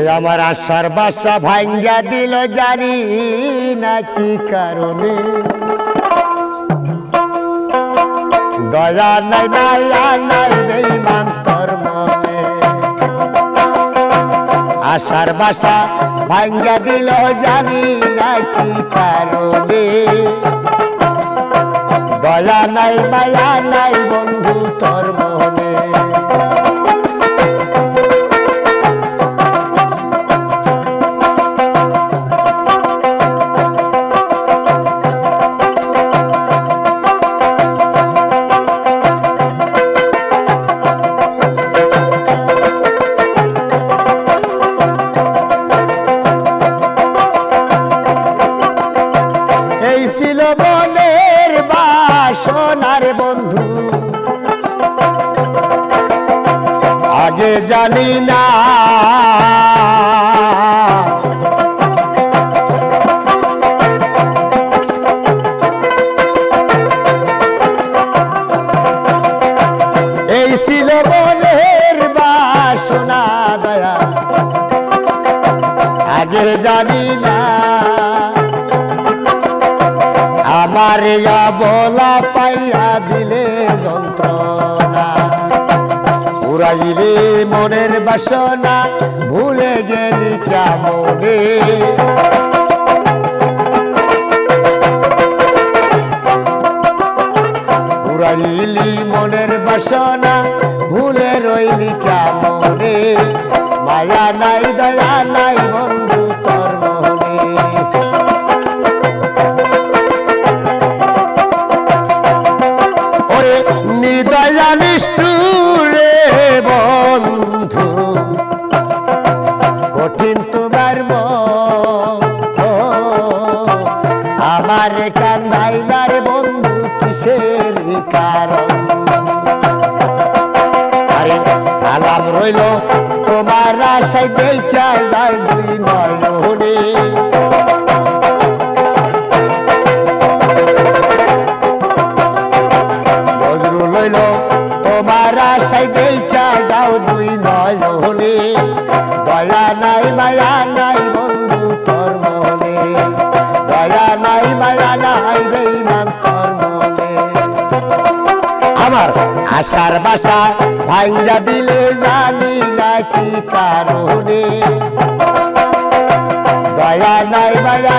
আমার আশার বাসা ভাঙ্গা দিল জানি না কি কারণে দয়া নাই মায়া নাই বেঈমান তোর মনে আশার বাসা ভাঙ্গা দিল জানি না কি কারণে দয়া নাই মায়া নাই বন্ধু তোর মনে সোনার বন্ধু আগে জানি না এই ছিল মনের বাসনা দয়া আগে জানি না আমার বলা পাইয়া দিলে যন্ত্রণা উড়াইলে মনের বাসনা ভুলে গেলি কেমনে উড়াইলি মনের বাসনা ভুলে রইলি কেমনে মায়া নাই দয়া নাই বন্ধু তোর মনে নিদয়া নিষ্ঠুরে বন্ধু কঠিন তোমার আমার কান্দাইলার বন্ধু কিসের কারণ আরে সালাম রইল তোমার আশায় দেখা যায় দুই নয়নে তোমার আশায় দেখা যাও দুই নয়নে দয়া নাই মায়া নাই বন্ধু তোর মনে দয়া নাই মায়া নাই বেঈমান তোর মনে আমার আশার বাসা ভাঙ্গা দিলে জানি না কি কারণে দয়া নাই মায়া